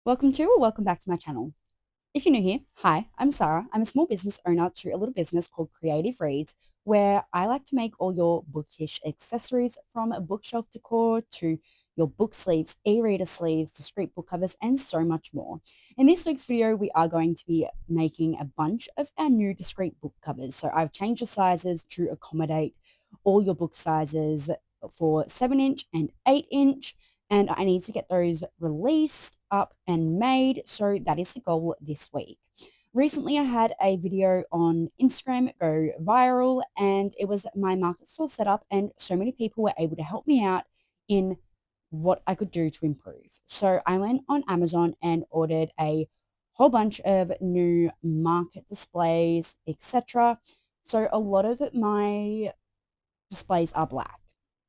Welcome to or welcome back to my channel. If you're new here, hi, I'm Sara. I'm a small business owner to a little business called Creative Reads, where I like to make all your bookish accessories from a bookshelf decor to your book sleeves, e-reader sleeves, discreet book covers, and so much more. In this week's video, we are going to be making a bunch of our new discreet book covers. So I've changed the sizes to accommodate all your book sizes for 7-inch and 8-inch, and I need to get those released, up, and made. So that is the goal this week. Recently, I had a video on Instagram go viral, and it was my market store setup, and so many people were able to help me out in what I could do to improve. So I went on Amazon and ordered a whole bunch of new market displays, etc. So a lot of my displays are black.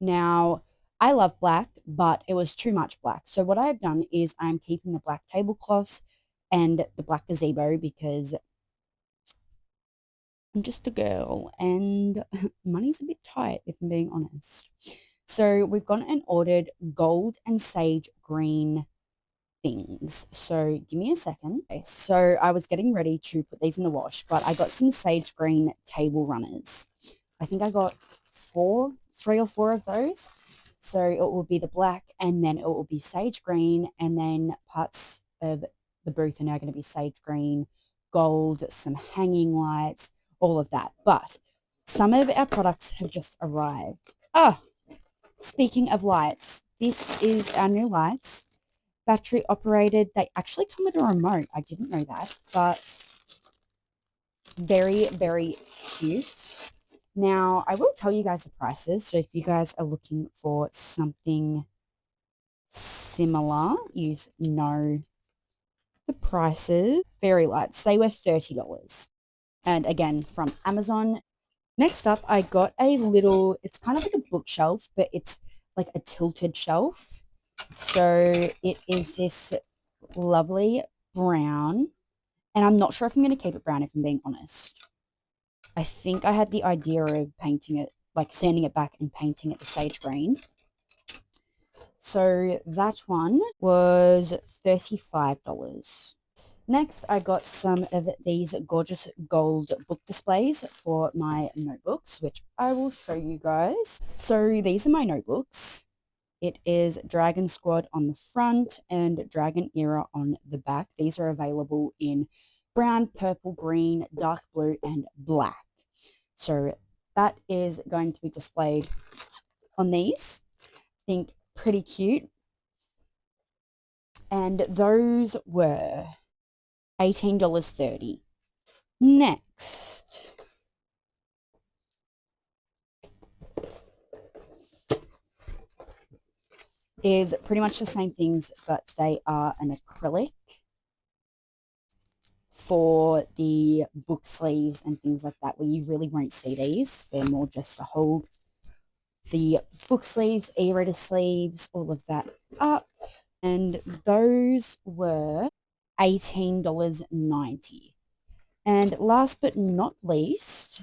Now, I love black, but it was too much black. So what I've done is I'm keeping the black tablecloths and the black gazebo because I'm just a girl and money's a bit tight, if I'm being honest. So we've gone and ordered gold and sage green things. So give me a second. Okay, so I was getting ready to put these in the wash, but I got some sage green table runners. I think I got three or four of those. So it will be the black, and then it will be sage green, and then parts of the booth are now going to be sage green, gold, some hanging lights, all of that. But some of our products have just arrived. Oh, speaking of lights, this is our new lights, battery operated. They actually come with a remote. I didn't know that, but very, very cute. Now, I will tell you guys the prices. So if you guys are looking for something similar, you know the prices. Fairy lights, they were $30. And again, from Amazon. Next up, I got a little, it's kind of like a bookshelf, but it's like a tilted shelf. So it is this lovely brown. And I'm not sure if I'm going to keep it brown, if I'm being honest. I think I had the idea of painting it, like sanding it back and painting it the sage green. So that one was $35. Next, I got some of these gorgeous gold book displays for my notebooks, which I will show you guys. So these are my notebooks. It is Dragon Squad on the front and Dragon Era on the back. These are available in brown, purple, green, dark blue, and black. So that is going to be displayed on these. I think pretty cute. And those were $18.30. Next is pretty much the same things, but they are an acrylic for the book sleeves and things like that, where you really won't see these. They're more just to hold the book sleeves, e-reader sleeves, all of that up. And those were $18.90. And last but not least,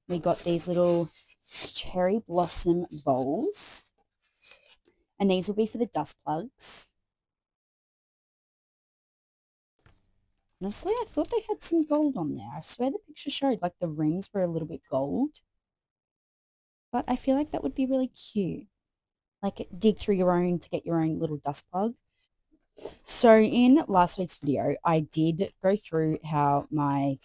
we got these little cherry blossom bowls. And these will be for the dust plugs. Honestly, I thought they had some gold on there. I swear the picture showed like the rings were a little bit gold. But I feel like that would be really cute. Like dig through your own to get your own little dust plug. So in last week's video, I did go through how my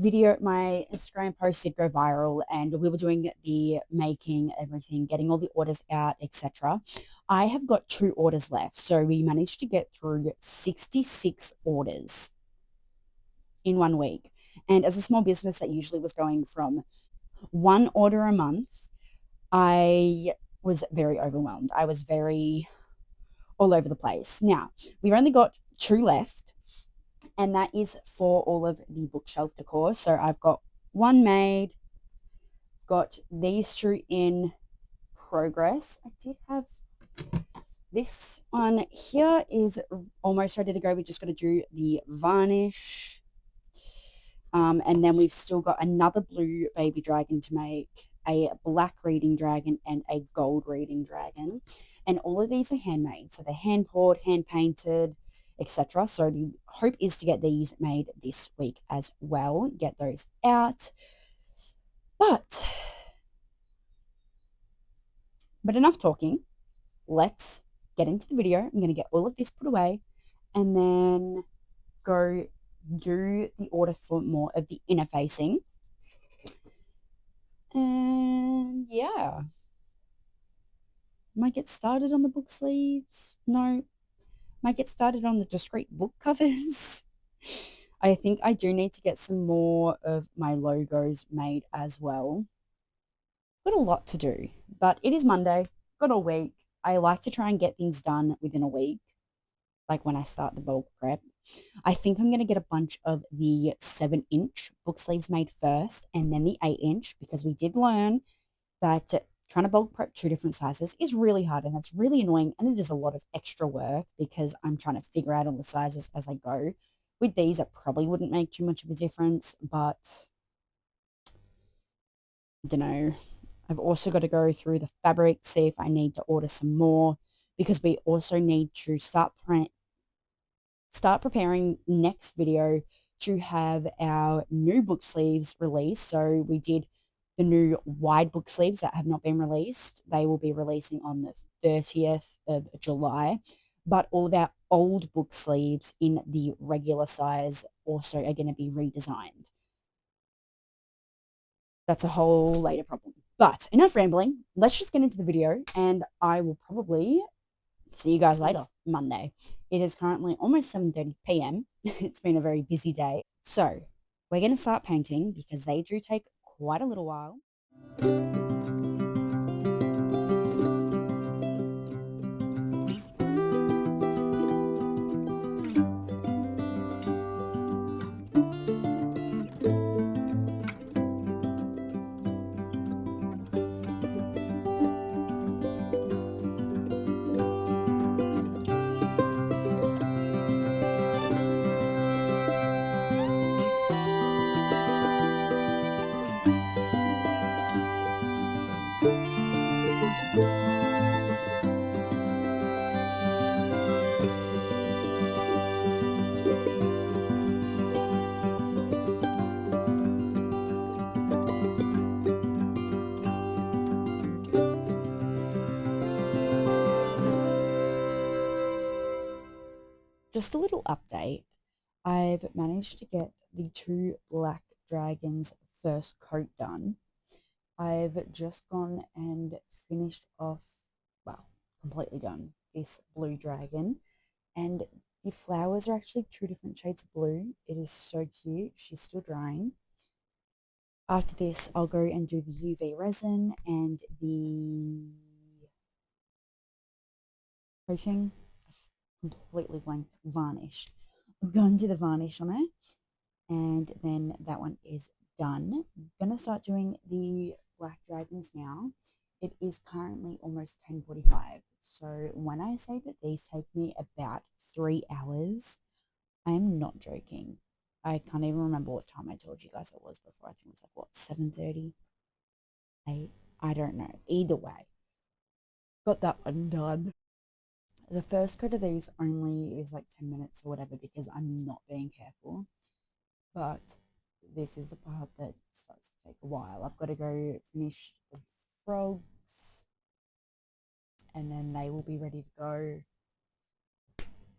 Instagram post did go viral, and we were doing the making, everything, getting all the orders out, etc. I have got 2 orders left. So we managed to get through 66 orders in 1 week. And as a small business that usually was going from 1 order a month, I was very overwhelmed. I was very all over the place. Now, we've only got 2 left, and that is for all of the bookshelf decor. So I've got 1 made, got these 2 in progress. I did have this one here is almost ready to go. We just got to do the varnish. And then we've still got another blue baby dragon to make, a black reading dragon, and a gold reading dragon. And all of these are handmade. So they're hand poured, hand painted, etc. So the hope is to get these made this week as well, get those out. But enough talking. Let's get into the video. I'm going to get all of this put away and then go do the order for more of the inner facing. And yeah, might get started on the book sleeves. No, might get started on the discrete book covers. I think I do need to get some more of my logos made as well. Got a lot to do, but it is Monday, got a week. I like to try and get things done within a week, like when I start the bulk prep. I think I'm going to get a bunch of the 7-inch book sleeves made first and then the 8-inch, because we did learn that trying to bulk prep 2 different sizes is really hard and it's really annoying and it is a lot of extra work because I'm trying to figure out all the sizes as I go. With these, it probably wouldn't make too much of a difference, but I don't know. I've also got to go through the fabric, see if I need to order some more, because we also need to start preparing next video to have our new book sleeves released. So we did the new wide book sleeves that have not been released. They will be releasing on the 30th of July. But all of our old book sleeves in the regular size also are going to be redesigned. That's a whole later problem. But enough rambling. Let's just get into the video and I will probably see you guys later, Monday. It is currently almost 7:30 p.m. It's been a very busy day. So we're going to start painting because they do take quite a little while. Just a little update. I've managed to get the 2 black dragons first coat done. I've just gone and finished off, well, completely done this blue dragon. And the flowers are actually 2 different shades of blue. It is so cute. She's still drying. After this, I'll go and do the UV resin and the coating. Completely blank varnish. I'm going to do the varnish on it, and then that one is done. I'm gonna start doing the black dragons now. It is currently almost 10:45. So when I say that these take me about 3 hours, I am not joking. I can't even remember what time I told you guys it was before. I think it was like, what, 7:30, 8? I don't know. Either way, got that one done. The first coat of these only is like 10 minutes or whatever because I'm not being careful. But this is the part that starts to take a while. I've got to go finish the frogs and then they will be ready to go.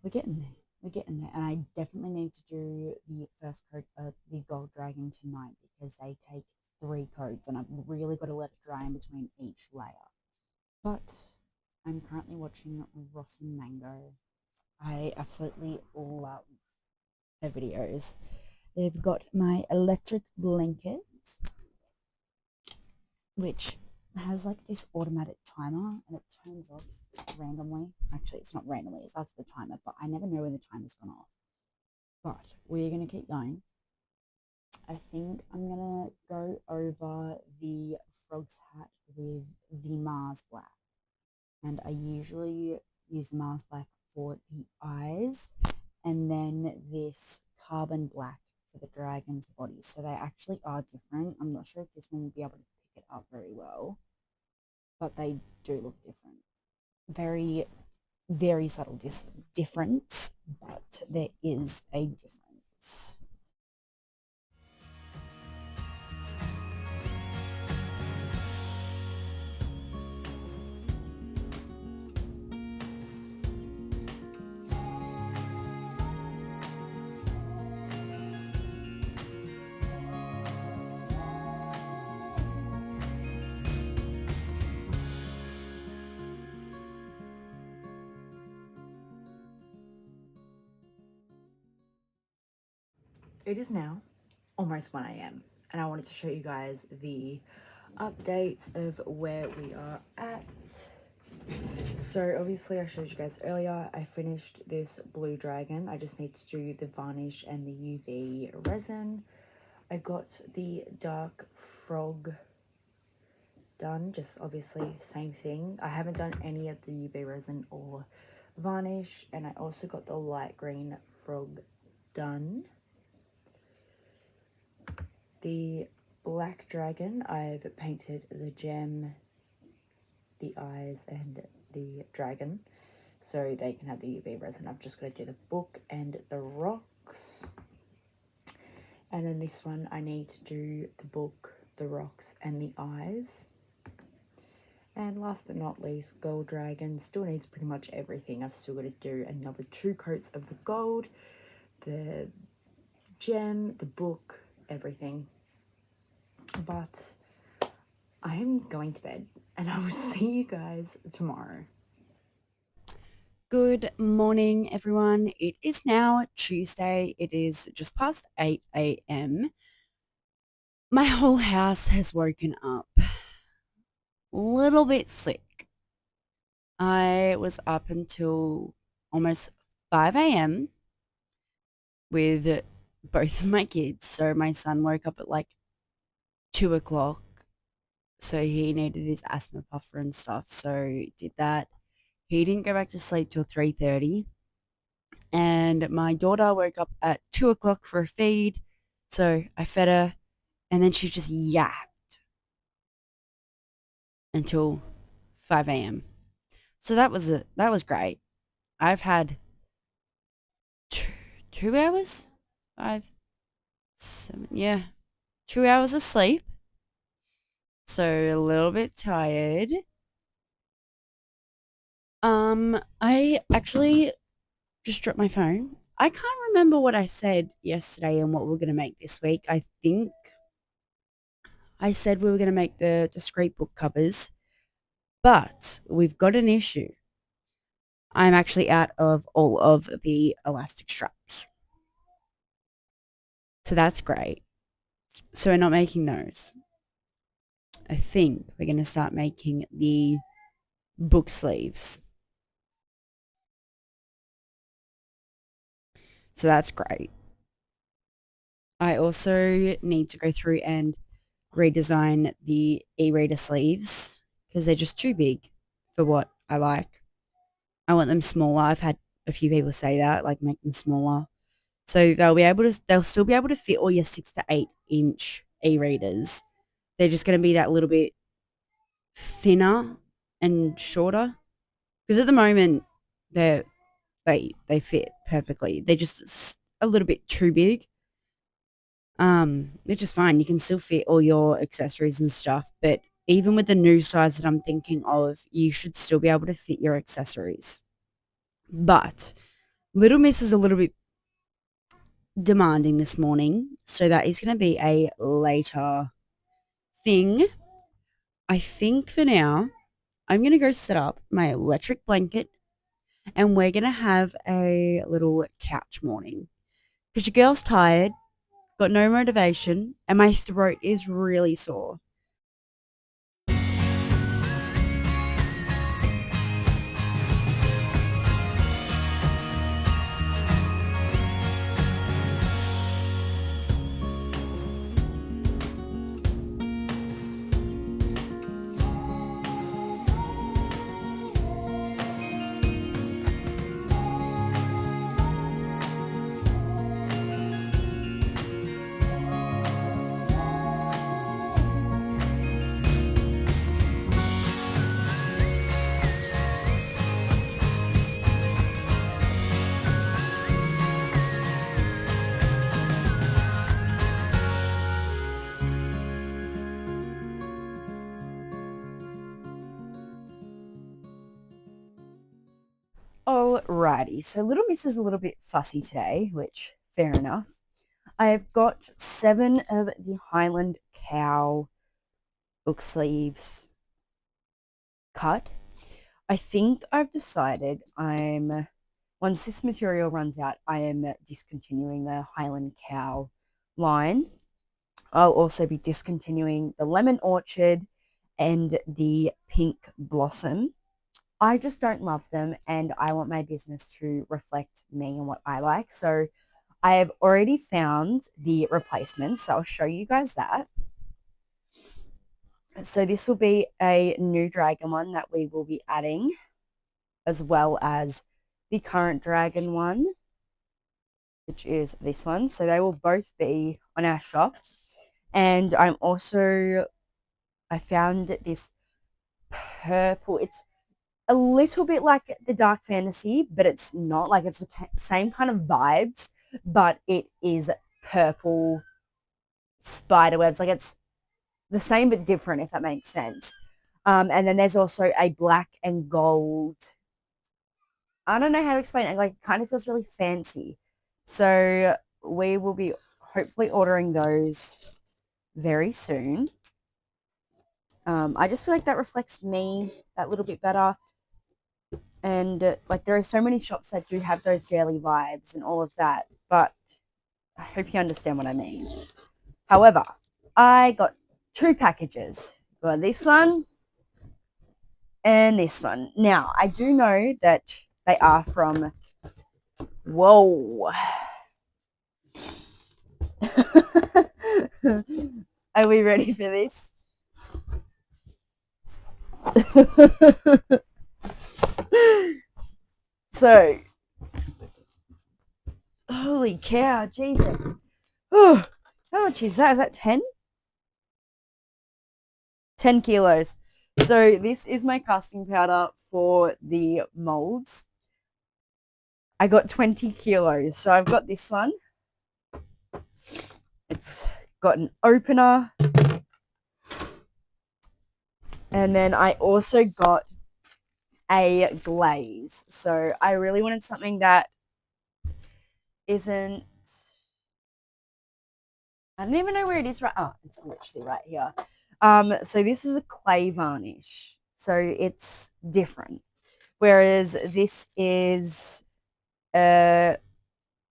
We're getting there. We're getting there. And I definitely need to do the first coat of the gold dragon tonight because they take 3 coats and I've really got to let it dry in between each layer. But I'm currently watching Ross and Mango. I absolutely love her videos. They've got my electric blanket, which has like this automatic timer and it turns off randomly. Actually, it's not randomly, it's after the timer, but I never know when the timer's gone off. But we're going to keep going. I think I'm going to go over the frog's hat with the Mars Black. And I usually use the Mars Black for the eyes and then this carbon black for the dragon's body. So they actually are different. I'm not sure if this one will be able to pick it up very well, but they do look different. Very very subtle difference, but there is a difference. It is now almost 1 a.m. and I wanted to show you guys the updates of where we are at. So obviously I showed you guys earlier, I finished this blue dragon. I just need to do the varnish and the UV resin. I got the dark frog done, just obviously same thing. I haven't done any of the UV resin or varnish, and I also got the light green frog done. The black dragon, I've painted the gem, the eyes, and the dragon, so they can have the UV resin. I've just got to do the book and the rocks. And then this one, I need to do the book, the rocks, and the eyes. And last but not least, gold dragon still needs pretty much everything. I've still got to do another 2 coats of the gold, the gem, the book, everything. But I am going to bed and I will see you guys tomorrow. Good morning, everyone. It is now Tuesday. It is just past 8 a.m. My whole house has woken up a little bit sick. I was up until almost 5 a.m. with both of my kids. So my son woke up at like 2 o'clock. So he needed his asthma puffer and stuff. So did that. He didn't go back to sleep till 3:30. And my daughter woke up at 2 o'clock for a feed. So I fed her, and then she just yapped until 5 a.m. So that was great. I've had 2 hours, 5, 7, yeah, 2 hours of sleep. So a little bit tired. I actually just dropped my phone. I can't remember what I said yesterday and what we're gonna make this week. I think I said we were gonna make the discrete book covers, but we've got an issue. I'm actually out of all of the elastic straps. So that's great. So we're not making those. I think we're going to start making the book sleeves. So that's great. I also need to go through and redesign the e-reader sleeves because they're just too big for what I like. I want them smaller. I've had a few people say that, like make them smaller. So they'll still be able to fit all your 6 to 8 inch e-readers. They're just going to be that little bit thinner and shorter. Because at the moment, they fit perfectly. They're just a little bit too big. Which is fine. You can still fit all your accessories and stuff, but even with the new size that I'm thinking of, you should still be able to fit your accessories. But Little Miss is a little bit demanding this morning, so that is going to be a later thing. I think for now, I'm going to go set up my electric blanket and we're going to have a little couch morning because your girl's tired, got no motivation, and my throat is really sore. Alrighty, so Little Miss is a little bit fussy today, which fair enough. I have got 7 of the Highland Cow book sleeves cut. I think I've decided once this material runs out, I am discontinuing the Highland Cow line. I'll also be discontinuing the Lemon Orchard and the Pink Blossom. I just don't love them, and I want my business to reflect me and what I like. So I have already found the replacements. So I'll show you guys that. So this will be a new dragon one that we will be adding, as well as the current dragon one, which is this one. So they will both be on our shop. And I found this purple. It's a little bit like the dark fantasy, but it's not. Like, it's the same kind of vibes, but it is purple spider webs. Like, it's the same but different, if that makes sense. And then there's also a black and gold. I don't know how to explain it. Like, it kind of feels really fancy. So we will be hopefully ordering those very soon. I just feel like that reflects me that little bit better. And like, there are so many shops that do have those girly vibes and all of that, but I hope you understand what I mean. However, I got 2 packages. Got this one and this one. Now, I do know that they are from, whoa. Are we ready for this? So, holy cow, Jesus. Oh, how much is that? Is that 10? 10 kilos. So this is my casting powder for the molds. I got 20 kilos. So I've got this one. It's got an opener. And then I also got a glaze. So I really wanted something that isn't, I don't even know where it is right. Oh, it's literally right here. So this is a clay varnish. So it's different. Whereas this is a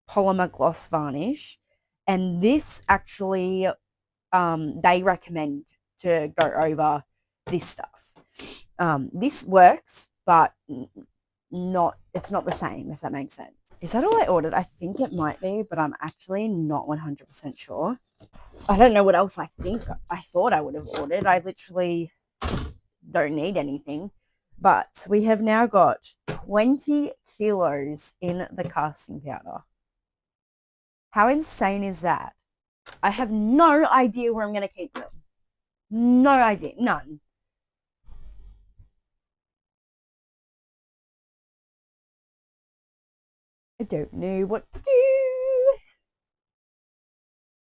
polymer gloss varnish. And this actually, they recommend to go over this stuff. This works, but it's not the same, if that makes sense. Is that all I ordered? I think it might be, but I'm actually not 100% sure. I don't know what else I thought I would have ordered. I literally don't need anything. But we have now got 20 kilos in the casting powder. How insane is that? I have no idea where I'm going to keep them. No idea. None. I don't know what to do.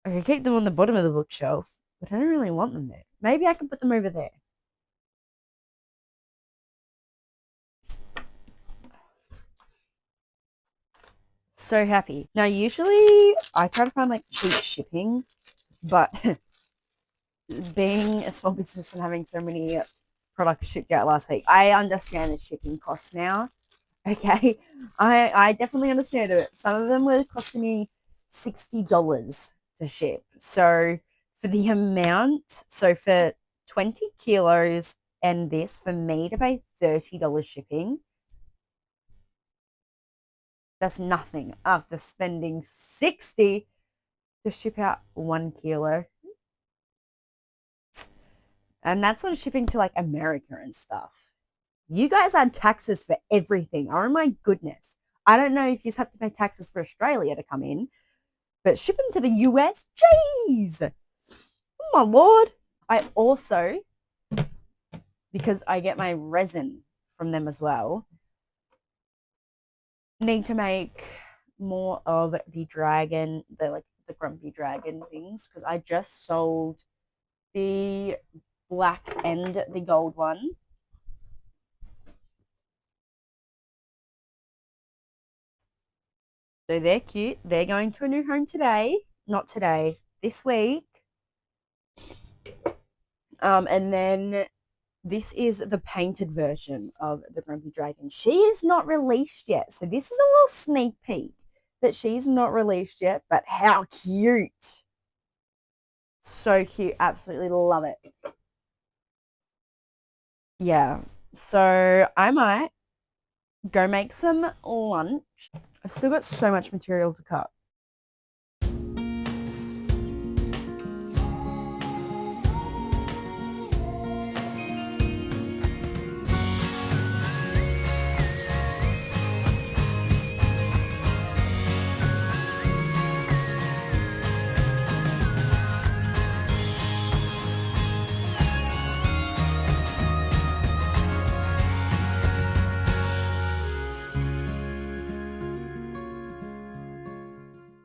I could keep them on the bottom of the bookshelf, but I don't really want them there. Maybe I can put them over there. So happy. Now, usually I try to find like cheap shipping, but being a small business and having so many products shipped out last week, I understand the shipping costs now. Okay, I definitely understand it. Some of them were costing me $60 to ship. So for the amount, so for 20 kilos and this, for me to pay $30 shipping, that's nothing after spending 60 to ship out 1 kilo. And that's on shipping to like America and stuff. You guys add taxes for everything. Oh my goodness. I don't know if you have to pay taxes for Australia to come in, but shipping to the US, jeez. Oh my lord. I also, because I get my resin from them as well, need to make more of the dragon, the grumpy dragon things, because I just sold the black and the gold one. So they're cute. They're going to a new home today. Not today, this week. And then this is the painted version of the Grumpy Dragon. She is not released yet. So this is a little sneak peek that she's not released yet, but how cute. So cute. Absolutely love it. Yeah. So I might go make some lunch. I've still got so much material to cut.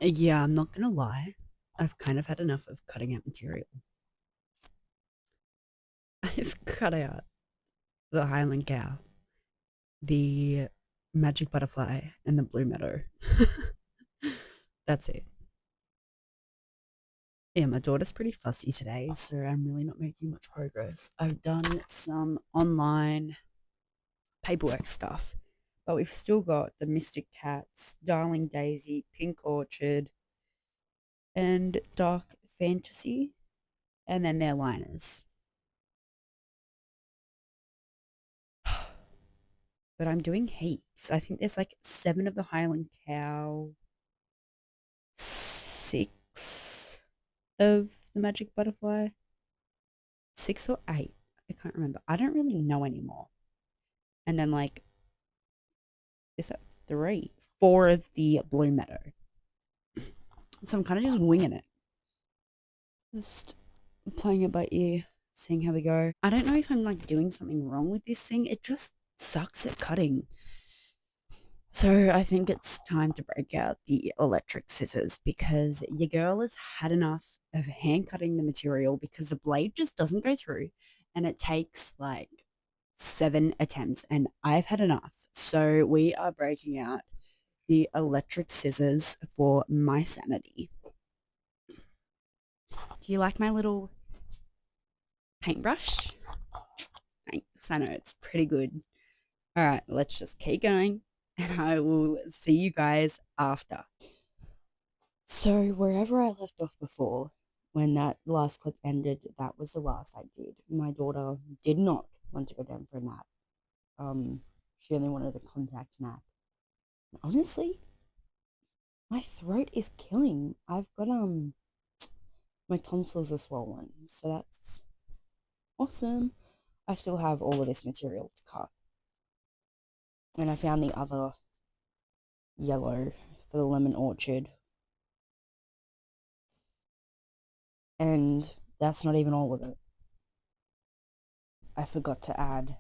Yeah, I'm not gonna lie. I've kind of had enough of cutting out material. I've cut out the Highland cow, the magic butterfly, and the blue meadow. That's it. Yeah, my daughter's pretty fussy today, so I'm really not making much progress. I've done some online paperwork stuff, but we've still got the Mystic Cats, Darling Daisy, Pink Orchard, and Dark Fantasy, and then their liners. But I'm doing heaps. I think there's like 7 of the Highland Cow, 6 of the Magic Butterfly, 6 or 8. I can't remember. I don't really know anymore. And then like, is that 3? 4 of the Blue Meadow. So I'm kind of just winging it. Just playing it by ear, seeing how we go. I don't know if I'm like doing something wrong with this thing. It just sucks at cutting. So I think it's time to break out the electric scissors because your girl has had enough of hand cutting the material because the blade just doesn't go through and it takes like 7 attempts and I've had enough. So we are breaking out the electric scissors for my sanity. Do you like my little paintbrush? Thanks. I know it's pretty good. All right, let's just keep going and I will see you guys after. So wherever I left off before, when that last clip ended, that was the last I did. My daughter did not want to go down for a nap. She only wanted a contact nap. Honestly, my throat is killing. I've got my tonsils are swollen, so that's awesome. I still have all of this material to cut. And I found the other yellow for the lemon orchard. And that's not even all of it. I forgot to add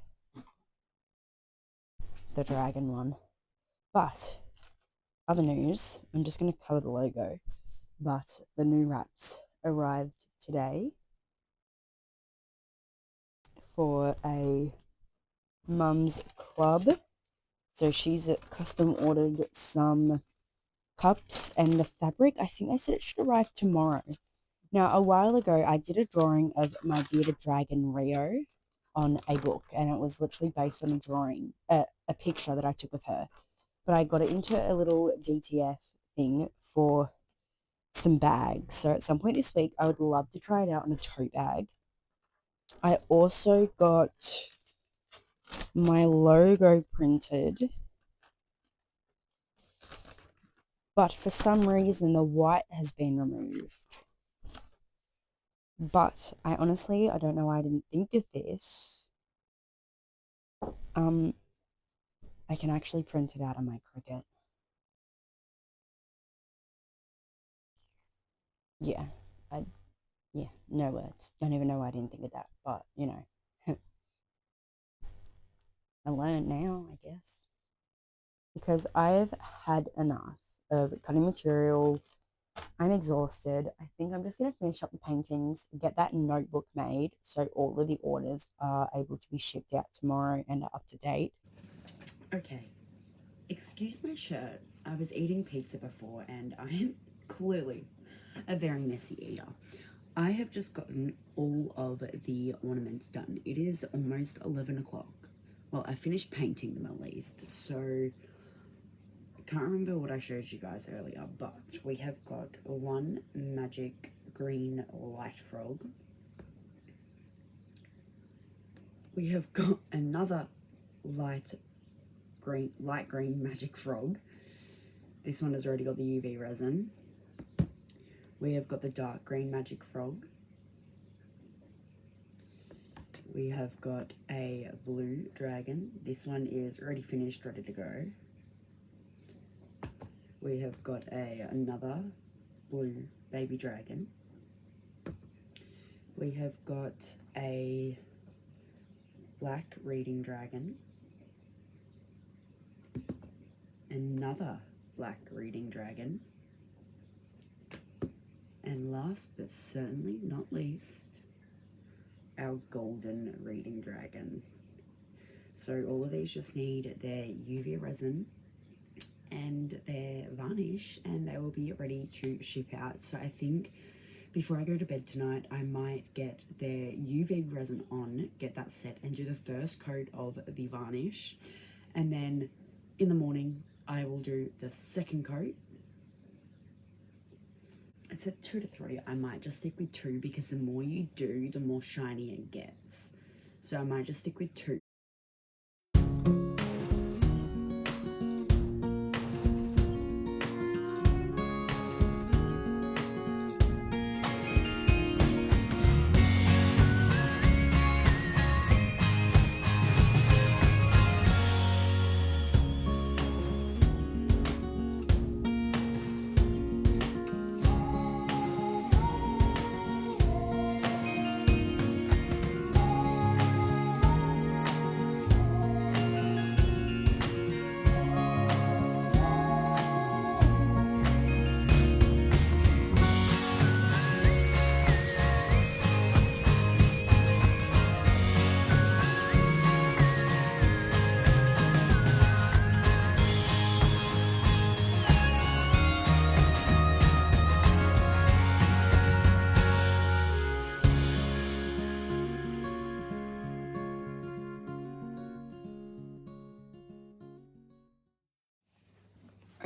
the dragon one. But other news, I'm just going to cover the logo. But the new wraps arrived today for a mum's club. So she's custom ordered some cups and the fabric. I think they said it should arrive tomorrow. Now, a while ago, I did a drawing of my bearded dragon Rio on a book, and it was literally based on a drawing, a picture that I took of her. But I got it into a little DTF thing for some bags. So at some point this week, I would love to try it out on a tote bag. I also got my logo printed, but for some reason the white has been removed. But I honestly, I don't know why I didn't think of this. I can actually print it out on my Cricut. Yeah, I, yeah, no words. Don't even know why I didn't think of that, but you know, I learned now, I guess. Because I've had enough of cutting material. I'm exhausted. I think I'm just going to finish up the paintings, get that notebook made so all of the orders are able to be shipped out tomorrow and are up to date. Okay, excuse my shirt. I was eating pizza before, and I am clearly a very messy eater. I have just gotten all of the ornaments done. It is almost 11 o'clock. Well, I finished painting them at least, so I can't remember what I showed you guys earlier, but we have got one magic green light frog. We have got another light green magic frog. This one has already got the UV resin. We have got the dark green magic frog. We have got a blue dragon. This one is already finished, ready to go. We have got another blue baby dragon. We have got a black reading dragon. Another black reading dragon. And last but certainly not least, our golden reading dragon. So all of these just need their UV resin and their varnish, and they will be ready to ship out. So I think before I go to bed tonight, I might get their UV resin on, get that set, and do the first coat of the varnish. And then in the morning, I will do the second coat. I said 2 to 3. I might just stick with 2 because the more you do, the more shiny it gets. So I might just stick with 2.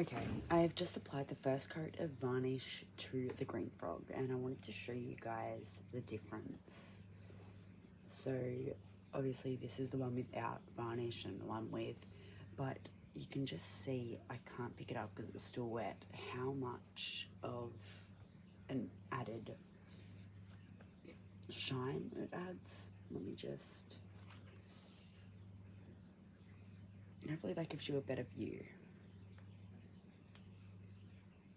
Okay, I have just applied the first coat of varnish to the green frog, and I wanted to show you guys the difference. So obviously this is the one without varnish and the one with, but you can just see, I can't pick it up because it's still wet, how much of an added shine it adds. Let me just, hopefully that gives you a better view.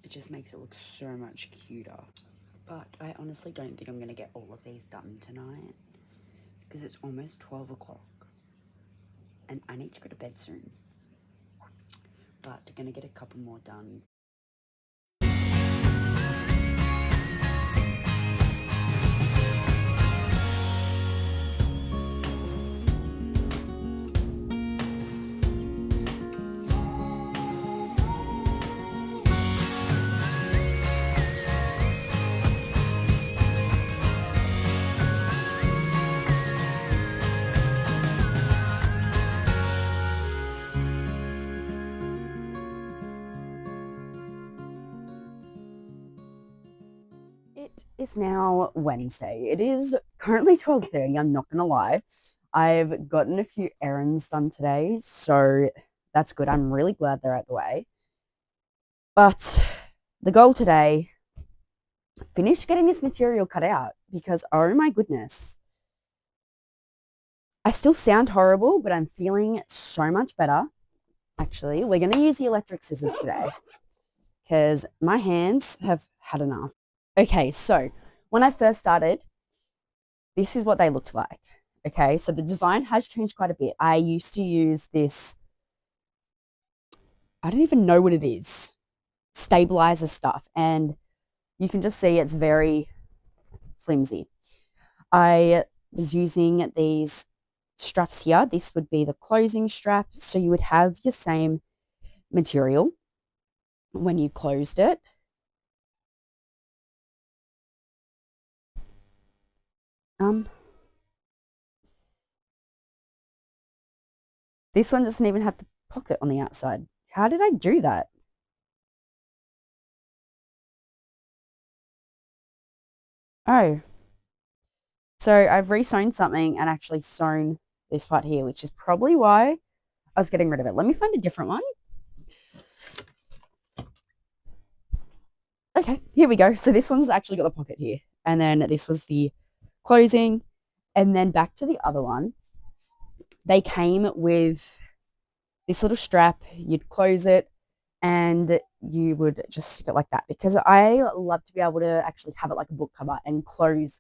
It just makes it look so much cuter. But I honestly don't think I'm going to get all of these done tonight because it's almost 12 o'clock and I need to go to bed soon. But I'm going to get a couple more done. It is now Wednesday. It is currently 12:30, I'm not gonna lie. I've gotten a few errands done today, so that's good. I'm really glad they're out the way. But the goal today, finish getting this material cut out because oh my goodness. I still sound horrible, but I'm feeling so much better. Actually, we're gonna use the electric scissors today because my hands have had enough. Okay, so when I first started, this is what they looked like. Okay, so the design has changed quite a bit. I used to use this, I don't even know what it is, stabilizer stuff, and you can just see it's very flimsy. I was using these straps here. This would be the closing strap, so you would have your same material, when you closed it. This one doesn't even have the pocket on the outside. How did I do that? Oh, so I've re-sewn something and actually sewn this part here, which is probably why I was getting rid of it. Let me find a different one. Okay, here we go. So this one's actually got the pocket here. And then this was the closing. And then back to the other one. They came with this little strap. You'd close it and you would just stick it like that, because I love to be able to actually have it like a book cover and close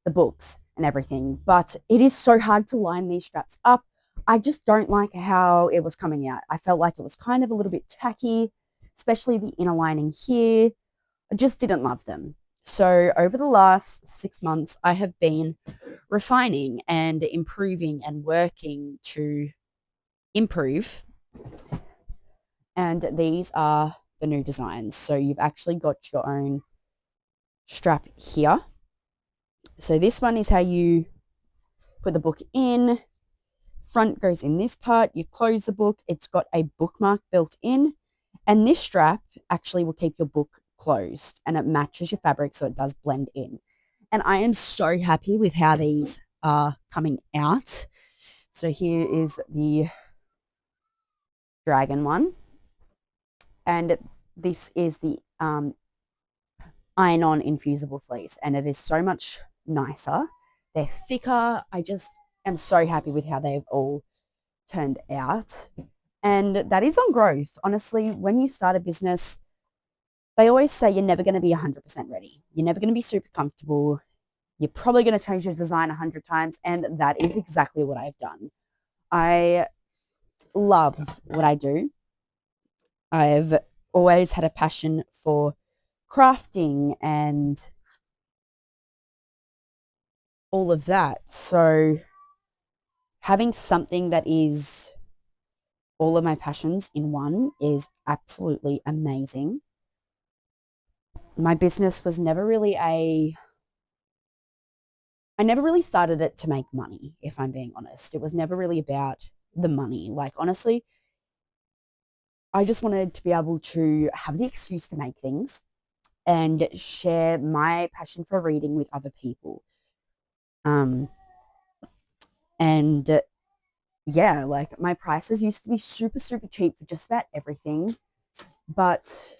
the books and everything. But it is so hard to line these straps up. I just don't like how it was coming out. I felt like it was kind of a little bit tacky, especially the inner lining here. I just didn't love them. So over the last 6 months, I have been refining and improving and working to improve. And these are the new designs. So you've actually got your own strap here. So this one is how you put the book in. Front goes in this part. You close the book. It's got a bookmark built in. And this strap actually will keep your book closed, and it matches your fabric so it does blend in. And I am so happy with how these are coming out. So here is the dragon one. And this is the iron-on infusible fleece, and it is so much nicer. They're thicker. I just am so happy with how they've all turned out. And that is on growth. Honestly, when you start a business, they always say you're never going to be 100% ready. You're never going to be super comfortable. You're probably going to change your design 100 times. And that is exactly what I've done. I love what I do. I've always had a passion for crafting and all of that. So having something that is all of my passions in one is absolutely amazing. My business was never really I never really started it to make money, if I'm being honest. It was never really about the money. Like, honestly, I just wanted to be able to have the excuse to make things and share my passion for reading with other people. And yeah, like my prices used to be super, super cheap for just about everything. But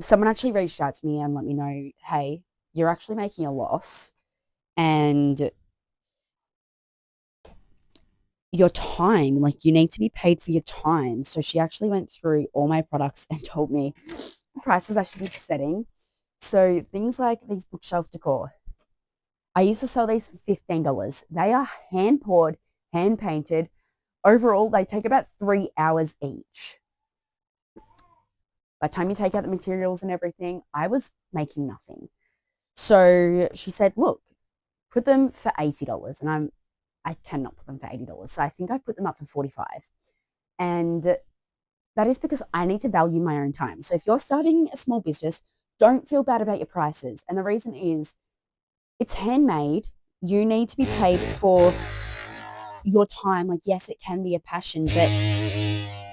someone actually reached out to me and let me know, hey, you're actually making a loss, and your time, like you need to be paid for your time. So she actually went through all my products and told me the prices I should be setting. So things like these bookshelf decor, I used to sell these for $15. They are hand poured, hand painted. Overall, they take about 3 hours each. By the time you take out the materials and everything, I was making nothing. So she said, look, put them for $80. And I cannot put them for $80. So I think I put them up for 45. And that is because I need to value my own time. So if you're starting a small business, don't feel bad about your prices. And the reason is it's handmade. You need to be paid for your time. Like, yes, it can be a passion, but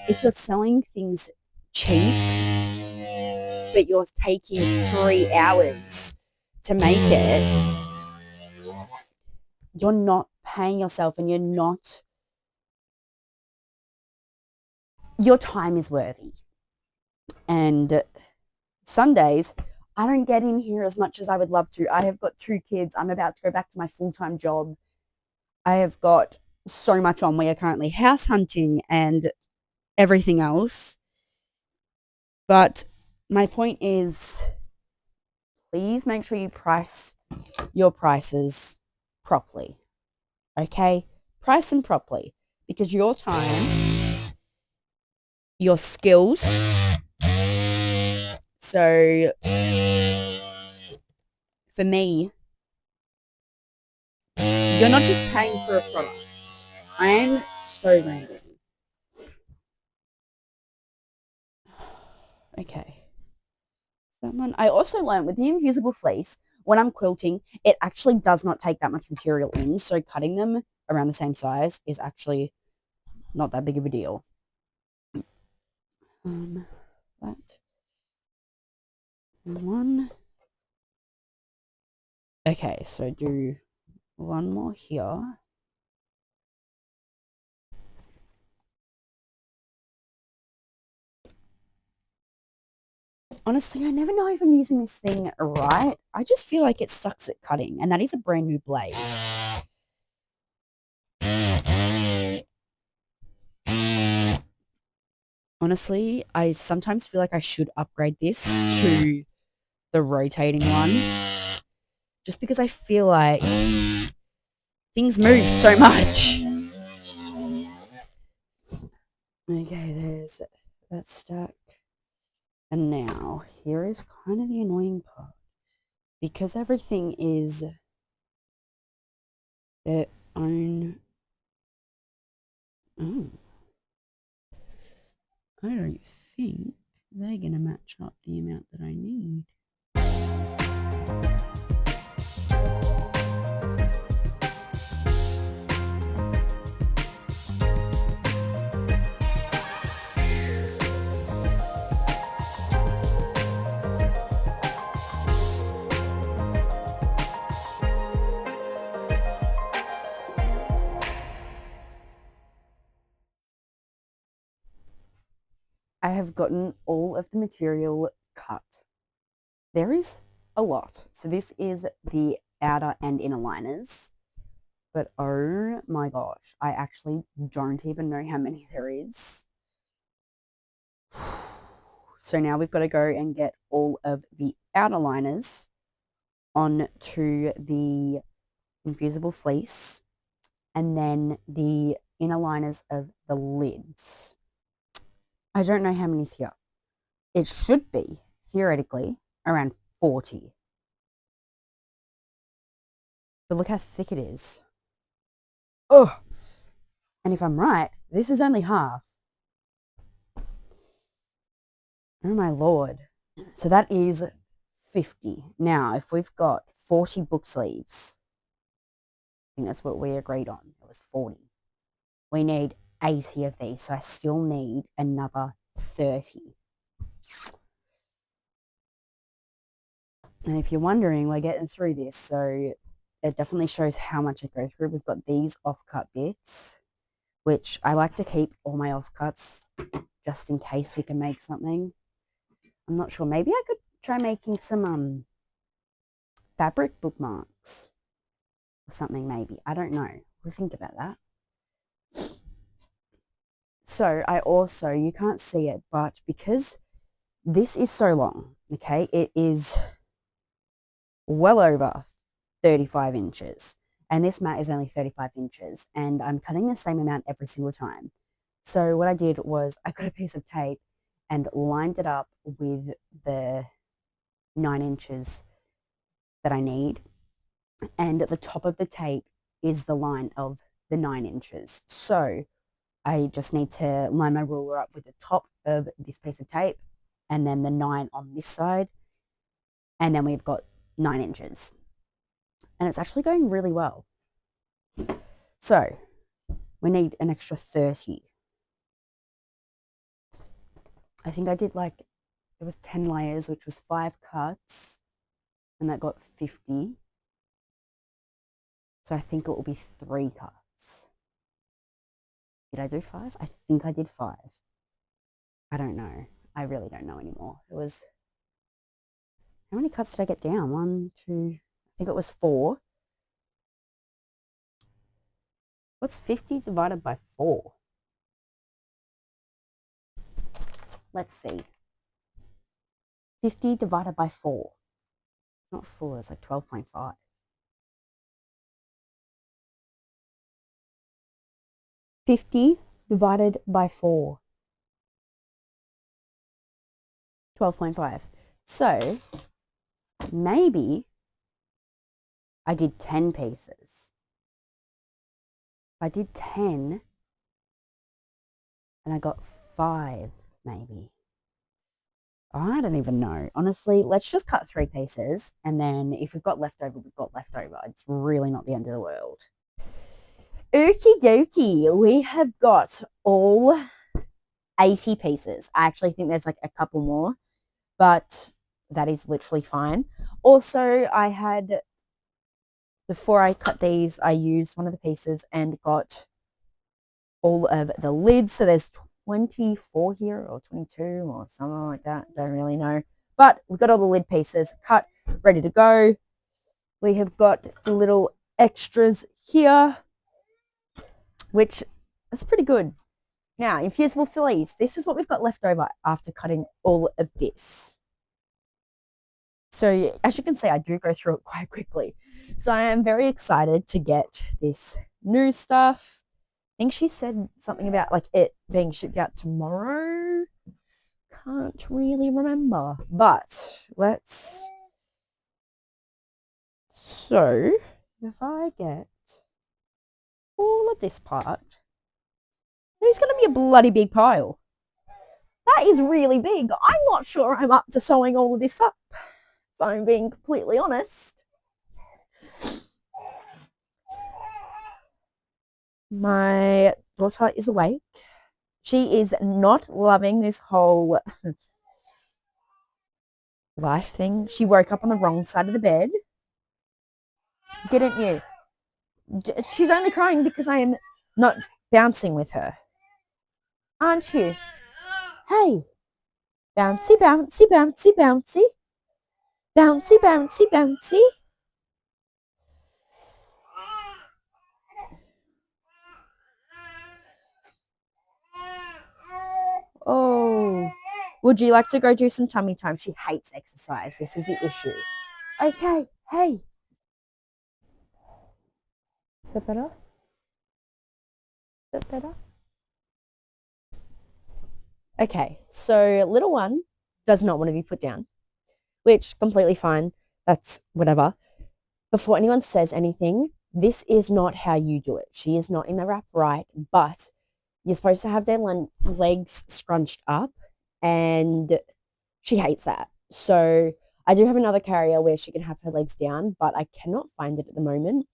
if you're selling things cheap, but you're taking 3 hours to make it, you're not paying yourself, and your time is worthy. And some days I don't get in here as much as I would love to. I have got 2 kids. I'm about to go back to my full-time job. I have got so much on. We are currently house hunting and everything else. But my point is, please make sure you price your prices properly. Okay? Price them properly, because your time, your skills. So for me, you're not just paying for a product. I am so random. Okay. That one. I also learned with the invisible fleece, when I'm quilting, it actually does not take that much material in. So cutting them around the same size is actually not that big of a deal. That one. Okay, so do one more here. Honestly, I never know if I'm using this thing right. I just feel like it sucks at cutting, and that is a brand new blade. Honestly, I sometimes feel like I should upgrade this to the rotating one, just because I feel like things move so much. Okay, there's that stack. And now, here is kind of the annoying part. Because everything is their own... Oh, I don't think they're going to match up the amount that I need. I have gotten all of the material cut. There is a lot. So this is the outer and inner liners. But oh my gosh, I actually don't even know how many there is. So now we've got to go and get all of the outer liners onto the invisible fleece and then the inner liners of the lids. I don't know how many's here. It should be, theoretically, around 40. But look how thick it is. Oh, and if I'm right, this is only half. Oh my lord. So that is 50. Now, if we've got 40 book sleeves, I think that's what we agreed on. It was 40. We need 80 of these, so I still need another 30. And if you're wondering, we're getting through this, so it definitely shows how much I go through. We've got these offcut bits, which I like to keep all my offcuts just in case we can make something. I'm not sure. Maybe I could try making some fabric bookmarks or something, maybe. I don't know. We'll think about that. So I also, you can't see it, but because this is so long, okay, it is well over 35 inches. And this mat is only 35 inches. And I'm cutting the same amount every single time. So what I did was I got a piece of tape and lined it up with the 9 inches that I need. And at the top of the tape is the line of the 9 inches. So I just need to line my ruler up with the top of this piece of tape and then the 9 on this side. And then we've got 9 inches. And it's actually going really well. So we need an extra 30. I think I did like, it was 10 layers, which was 5 cuts, and that got 50. So I think it will be 3 cuts. Did I do 5? I think I did 5. I don't know. I really don't know anymore. It was, how many cuts did I get down? 1, 2, I think it was 4. What's 50 divided by 4? Let's see. 50 divided by 4. Not 4, it's like 12.5. 50 divided by 4. 12.5. So maybe I did 10 pieces. I did 10 and I got 5 maybe. I don't even know. Honestly, let's just cut 3 pieces. And then if we've got leftover, we've got leftover. It's really not the end of the world. Okie dokie. We have got all 80 pieces. I actually think there's like a couple more, but that is literally fine. Also, before I cut these, I used one of the pieces and got all of the lids. So there's 24 here or 22 or something like that. Don't really know. But we've got all the lid pieces cut, ready to go. We have got the little extras here, which is pretty good. Now, infusible fillies. This is what we've got left over after cutting all of this. So as you can see, I do go through it quite quickly. So I am very excited to get this new stuff. I think she said something about like it being shipped out tomorrow. Can't really remember, but so if I get all of this part, it's going to be a bloody big pile. That is really big. I'm not sure I'm up to sewing all of this up, if I'm being completely honest. My daughter is awake. She is not loving this whole life thing. She woke up on the wrong side of the bed. Didn't you? She's only crying because I am not bouncing with her. Aren't you? Hey, bouncy, bouncy, bouncy, bouncy. Bouncy, bouncy, bouncy. Oh, would you like to go do some tummy time? She hates exercise. This is the issue. Okay, hey. Is that better? Is that better? Okay, so little one does not want to be put down, which completely fine. That's whatever. Before anyone says anything, this is not how you do it. She is not in the wrap right, but you're supposed to have their legs scrunched up, and she hates that. So I do have another carrier where she can have her legs down, but I cannot find it at the moment.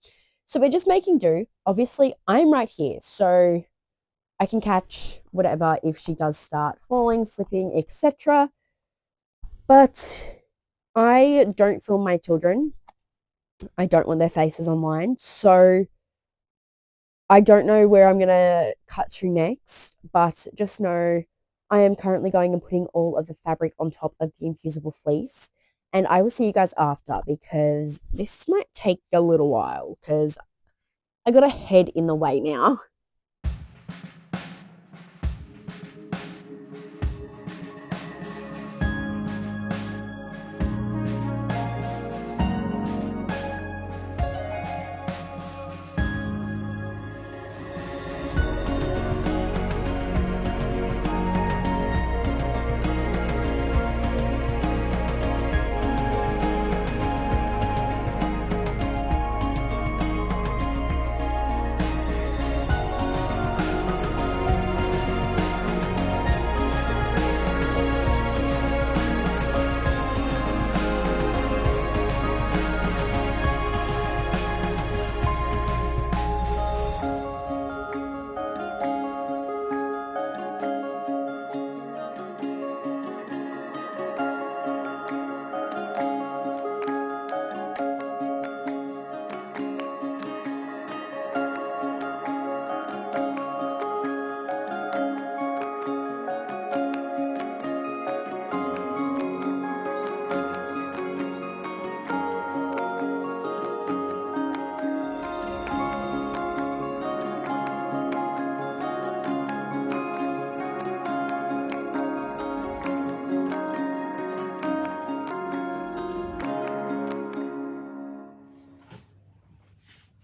So we're just making do. Obviously, I'm right here, so I can catch whatever if she does start falling, slipping, etc. But I don't film my children. I don't want their faces online. So I don't know where I'm going to cut to next, but just know I am currently going and putting all of the fabric on top of the infusible fleece. And I will see you guys after because this might take a little while because I got a head in the way now.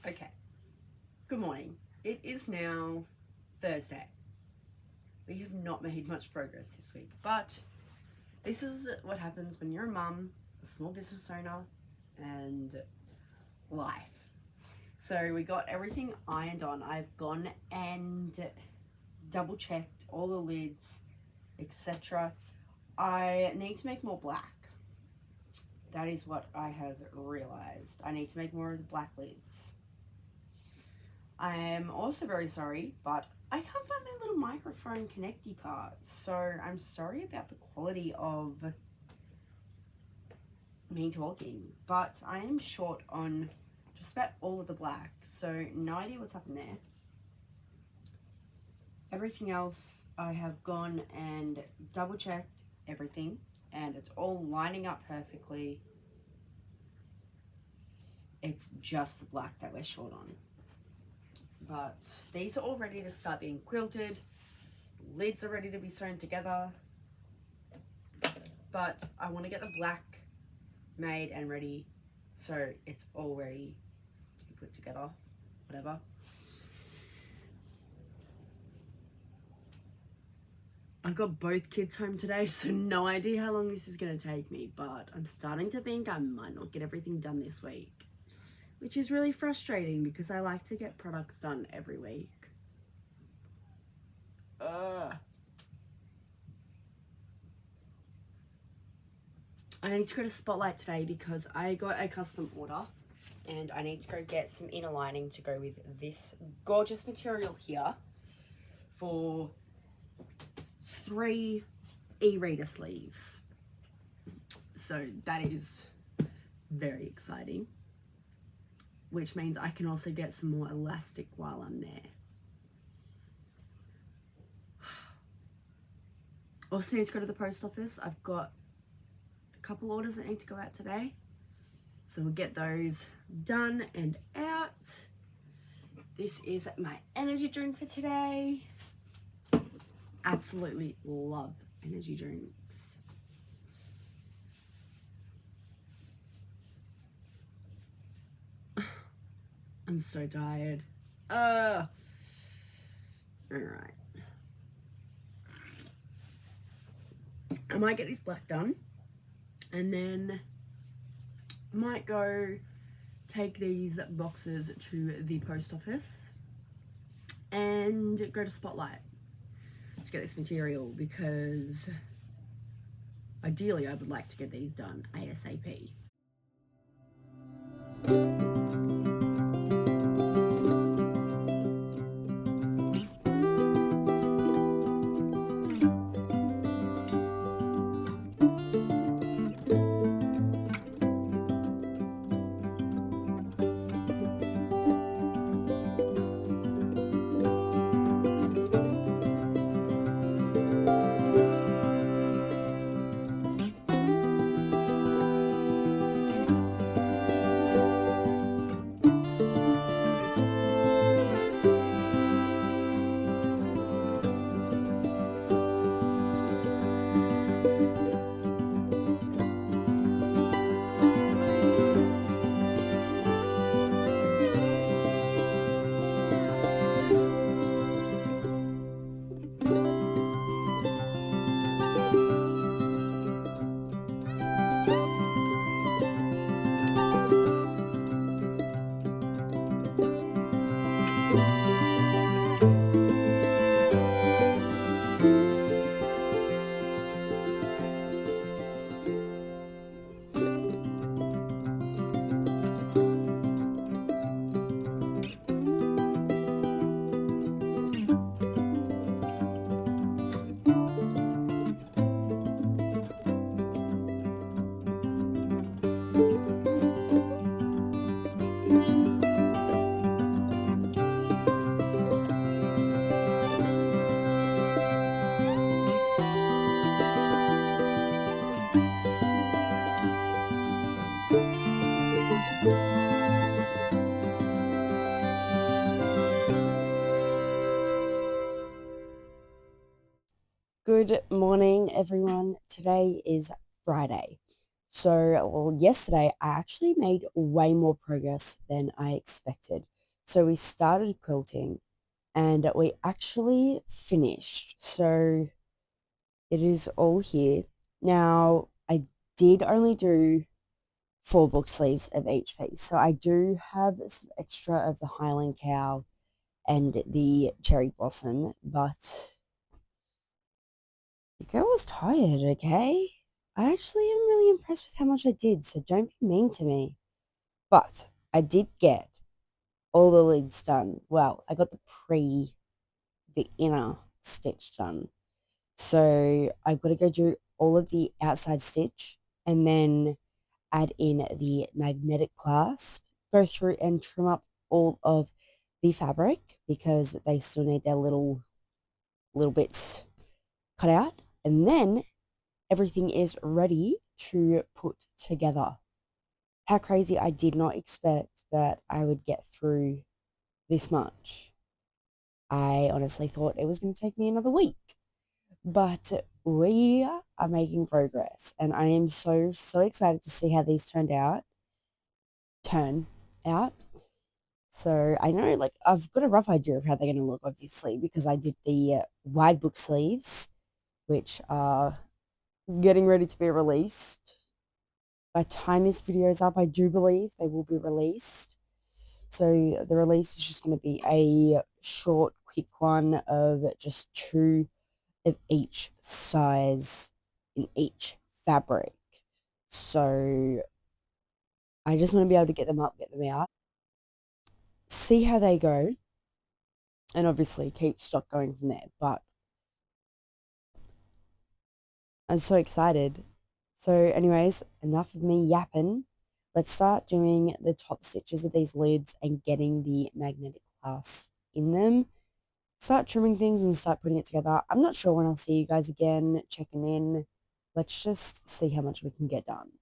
Okay. Good morning. It is now Thursday. We have not made much progress this week, but this is what happens when you're a mum, a small business owner, and life. So we got everything ironed on. I've gone and double checked all the lids, etc. I need to make more black. That is what I have realized. I need to make more of the black lids. I am also very sorry, but I can't find my little microphone connecty parts. So I'm sorry about the quality of me talking, but I am short on just about all of the black. So no idea what's happened there. Everything else, I have gone and double checked everything, and it's all lining up perfectly. It's just the black that we're short on. But these are all ready to start being quilted. Lids are ready to be sewn together. But I want to get the black made and ready so it's all ready to be put together. Whatever. I got both kids home today, so no idea how long this is going to take me, but I'm starting to think I might not get everything done this week, which is really frustrating because I like to get products done every week. I need to go to Spotlight today because I got a custom order and I need to go get some inner lining to go with this gorgeous material here for 3 e-reader sleeves. So that is very exciting, which means I can also get some more elastic while I'm there. Also need to go to the post office. I've got a couple orders that need to go out today, so we'll get those done and out. This is my energy drink for today. Absolutely love energy drinks. I'm so tired. All right. I might get this black done and then I might go take these boxes to the post office and go to Spotlight to get this material because ideally I would like to get these done ASAP. Good morning, everyone. Today is Friday. So, well, yesterday I actually made way more progress than I expected. So we started quilting and we actually finished. So it is all here. Now, I did only do 4 book sleeves of each piece. So I do have some extra of the Highland Cow and the Cherry Blossom, but The girl was tired, okay? I actually am really impressed with how much I did, so don't be mean to me. But I did get all the lids done. Well, I got the inner stitch done. So I've got to go do all of the outside stitch and then add in the magnetic clasp, go through and trim up all of the fabric because they still need their little bits cut out. And then everything is ready to put together. How crazy. I did not expect that I would get through this much. I honestly thought it was going to take me another week, but we are making progress, and I am so excited to see how these turn out. So I know, like, I've got a rough idea of how they're going to look, obviously, because I did the wide book sleeves, which are getting ready to be released. By the time this video is up, I do believe they will be released. So the release is just going to be a short, quick one of just two of each size in each fabric. So I just want to be able to get them up, get them out, see how they go, and obviously keep stock going from there. But I'm so excited. So, anyways, enough of me yapping. Let's start doing the top stitches of these lids and getting the magnetic clasp in them. Start trimming things and start putting it together. I'm not sure when I'll see you guys again, checking in. Let's just see how much we can get done.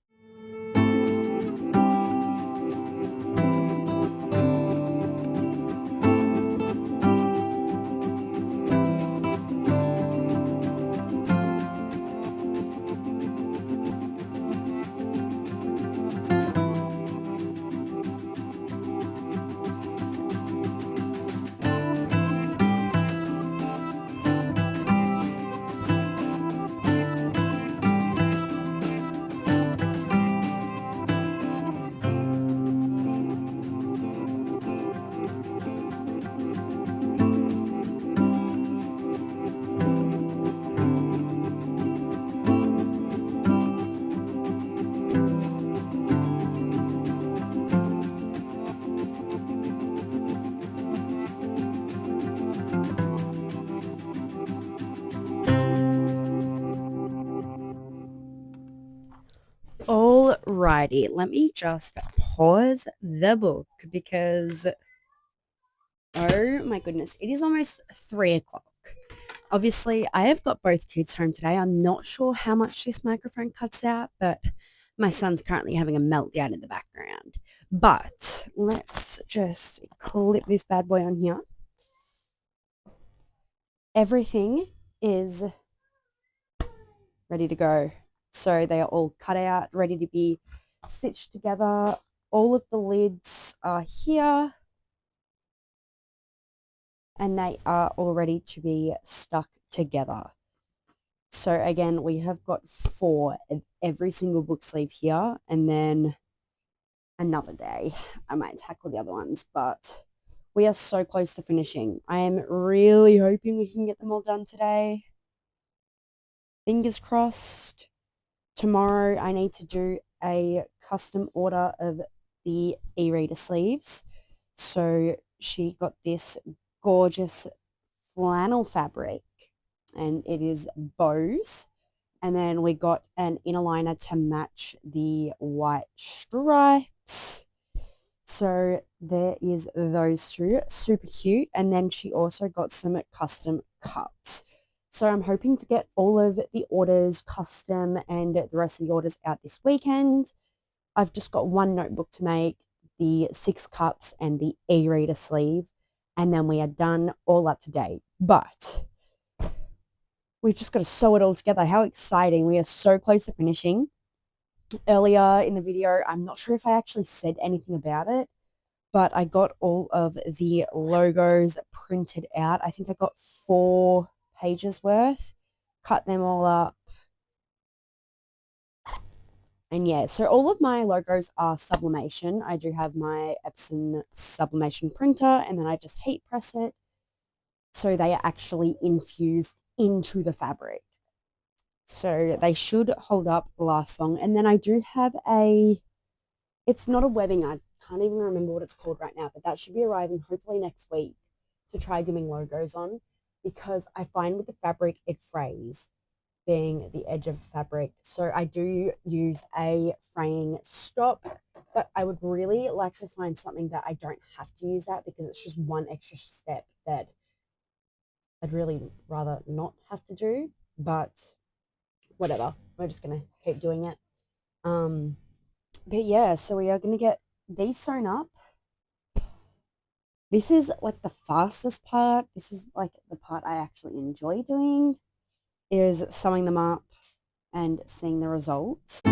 Alrighty, let me just pause the book because, oh my goodness, it is almost 3 o'clock. Obviously, I have got both kids home today. I'm not sure how much this microphone cuts out, but my son's currently having a meltdown in the background. But let's just clip this bad boy on here. Everything is ready to go. So they are all cut out, ready to be stitched together. All of the lids are here and they are all ready to be stuck together. So again, we have got 4 of every single book sleeve here, and then another day I might tackle the other ones, but we are so close to finishing. I am really hoping we can get them all done today. Fingers crossed. Tomorrow I need to do a custom order of the e-reader sleeves. So she got this gorgeous flannel fabric and it is bows. And then we got an inner liner to match the white stripes. So there is those two, super cute. And then she also got some custom cups. So I'm hoping to get all of the orders custom and the rest of the orders out this weekend. I've just got one notebook to make, the 6 cups and the e-reader sleeve, and then we are done, all up to date. But we've just got to sew it all together. How exciting. We are so close to finishing. Earlier in the video, I'm not sure if I actually said anything about it, but I got all of the logos printed out. I think I got 4 pages worth, cut them all up. And yeah, so all of my logos are sublimation. I do have my Epson sublimation printer, and then I just heat press it. So they are actually infused into the fabric. So they should hold up last long. And then I do have it's not a webbing. I can't even remember what it's called right now, but that should be arriving hopefully next week to try doing logos on because I find with the fabric it frays being the edge of fabric. So I do use a fraying stop, but I would really like to find something that I don't have to use that because it's just one extra step that I'd really rather not have to do, but whatever. We're just going to keep doing it. But yeah, so we are going to get these sewn up. This is like the fastest part. This is like the part I actually enjoy doing is sewing them up and seeing the results.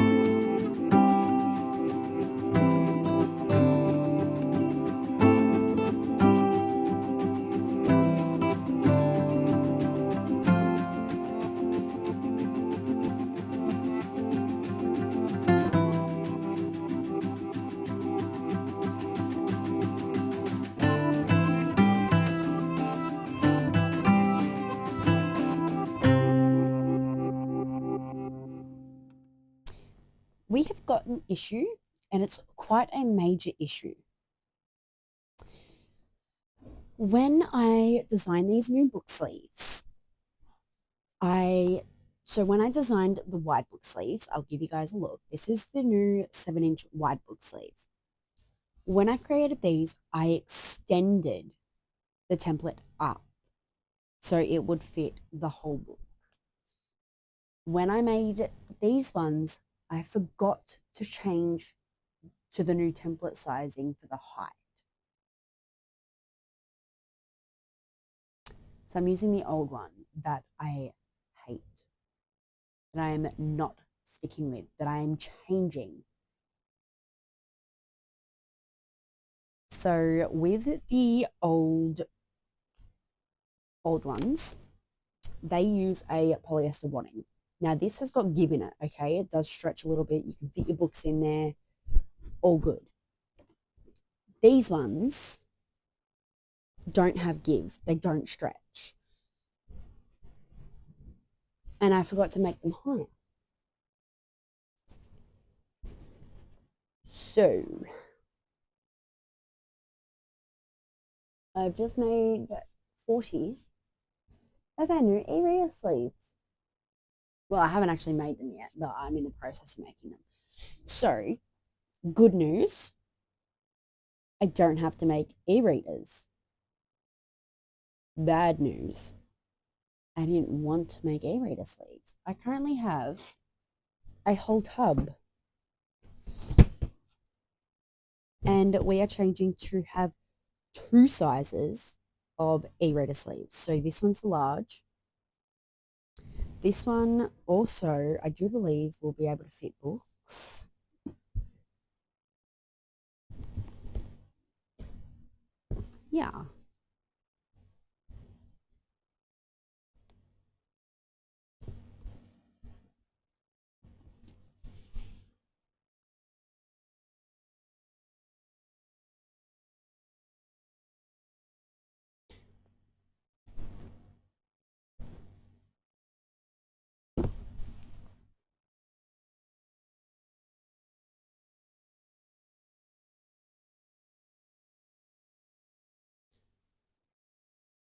We have got an issue, and it's quite a major issue. When I designed these new book sleeves, when I designed the wide book sleeves, I'll give you guys a look. This is the new 7-inch wide book sleeve. When I created these, I extended the template up so it would fit the whole book. When I made these ones, I forgot to change to the new template sizing for the height. So I'm using the old one that I hate, that I am not sticking with, that I am changing. So with the old ones, they use a polyester wadding. Now this has got give in it, okay? It does stretch a little bit. You can fit your books in there, all good. These ones don't have give. They don't stretch. And I forgot to make them higher. So I've just made 40 of our new e-reader sleeves. Well, I haven't actually made them yet, but I'm in the process of making them. So, good news, I don't have to make e-readers. Bad news, I didn't want to make e-reader sleeves. I currently have a whole tub. And we are changing to have 2 sizes of e-reader sleeves. So this one's large. This one also, I do believe, will be able to fit books. Yeah.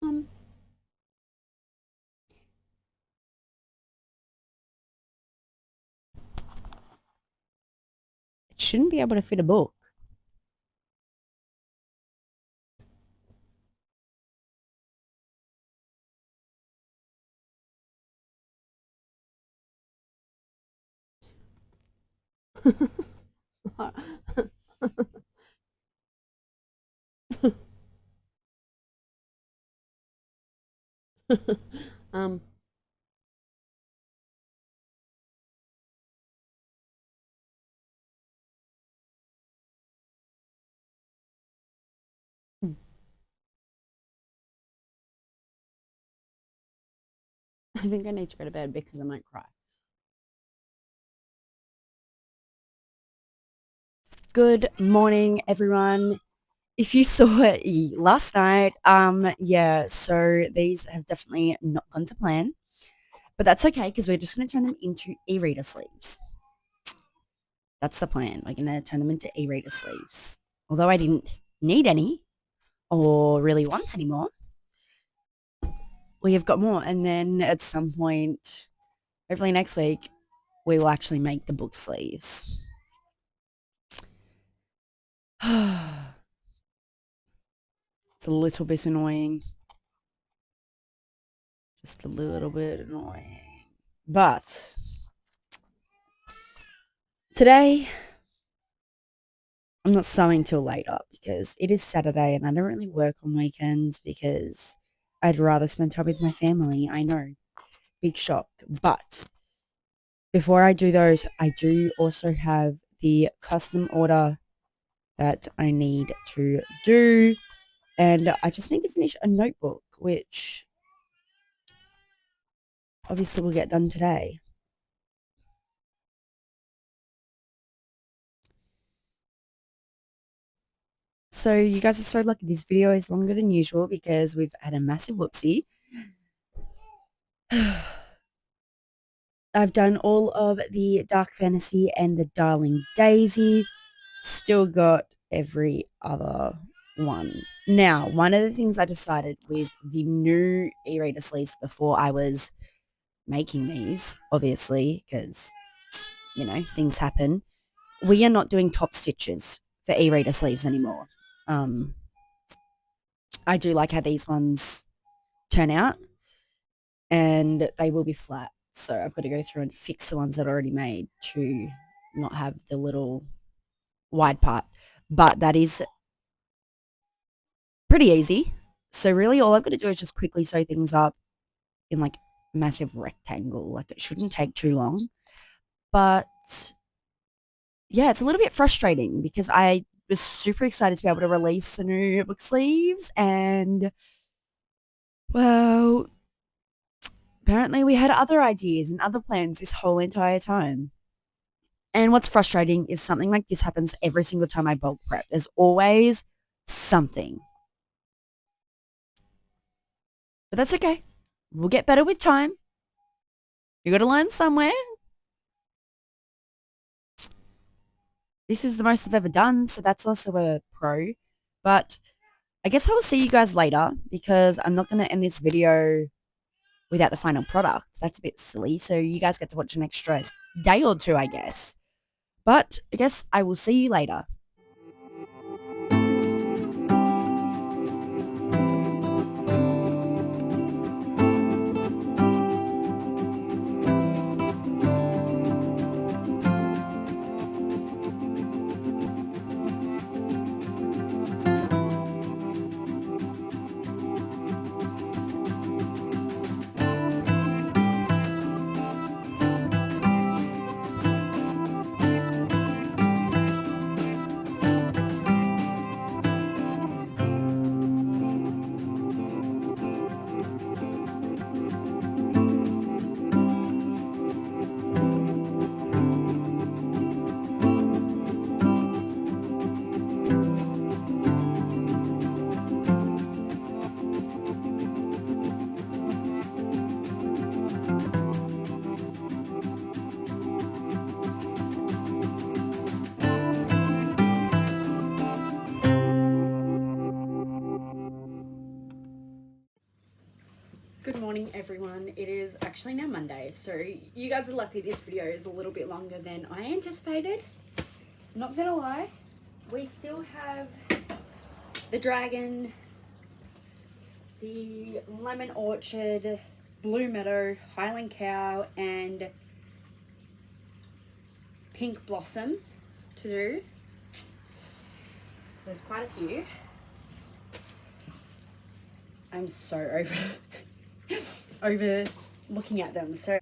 Um, it shouldn't be able to fit a book. um, I think I need to go to bed because I might cry. Good morning, everyone. If you saw it last night, yeah, so these have definitely not gone to plan. But that's okay because we're just going to turn them into e-reader sleeves. That's the plan. We're going to turn them into e-reader sleeves. Although I didn't need any or really want any more, we have got more. And then at some point, hopefully next week, we will actually make the book sleeves. It's a little bit annoying. Just a little bit annoying. But today, I'm not sewing till later because it is Saturday and I don't really work on weekends because I'd rather spend time with my family. I know, big shock. But before I do those, I do also have the custom order that I need to do. And I just need to finish a notebook, which obviously will get done today. So you guys are so lucky. This video is longer than usual because we've had a massive whoopsie. I've done all of the Dark Fantasy and the Darling Daisy. Still got every other one. Now, one of the things I decided with the new e-reader sleeves before I was making these, obviously, because, you know, things happen. We are not doing top stitches for e-reader sleeves anymore. I do like how these ones turn out and they will be flat. So I've got to go through and fix the ones that are already made to not have the little wide part. But that is pretty easy. So really all I've got to do is just quickly sew things up in like a massive rectangle. Like it shouldn't take too long. But yeah, it's a little bit frustrating because I was super excited to be able to release the new book sleeves and well, apparently we had other ideas and other plans this whole entire time. And what's frustrating is something like this happens every single time I bulk prep. There's always something. But that's okay. We'll get better with time. You got to learn somewhere. This is the most I've ever done, so that's also a pro. But I guess I will see you guys later because I'm not going to end this video without the final product. That's a bit silly. So you guys get to watch an extra day or two, I guess. But I guess I will see you later. Good morning, everyone. It is actually now Monday, so you guys are lucky this video is a little bit longer than I anticipated. Not gonna lie, we still have the dragon, the lemon orchard, blue meadow, highland cow, and pink blossom to do. There's quite a few. I'm so over looking at them. So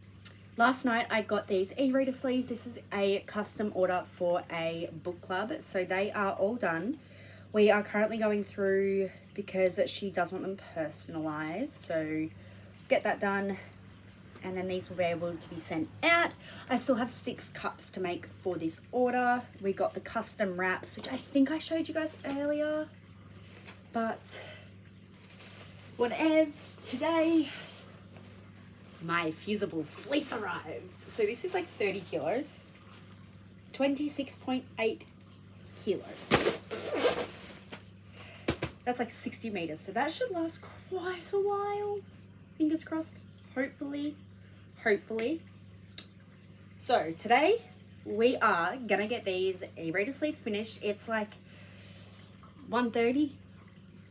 last night I got these e-reader sleeves. This is a custom order for a book club. So they are all done. We are currently going through because she does want them personalized. So get that done. And then these will be able to be sent out. I still have 6 cups to make for this order. We got the custom wraps, which I think I showed you guys earlier. But whatevs, today my fusible fleece arrived. So this is like 30 kilos. 26.8 kilos. That's like 60 meters. So that should last quite a while. Fingers crossed. Hopefully. So today we are gonna get these e-reader sleeves finished. It's like 1:30.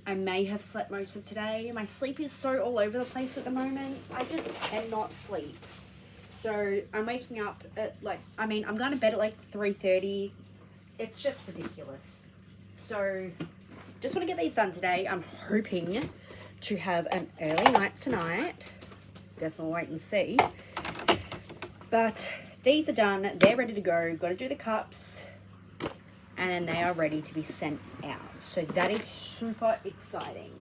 I may have slept most of today. My sleep is so all over the place at the moment. I just cannot sleep. So I'm waking up at I'm going to bed at like 3:30. It's just ridiculous. So just want to get these done today. I'm hoping to have an early night tonight. Guess we'll wait and see. But these are done. They're ready to go. Got to do the cups. And then they are ready to be sent out. So that is super exciting.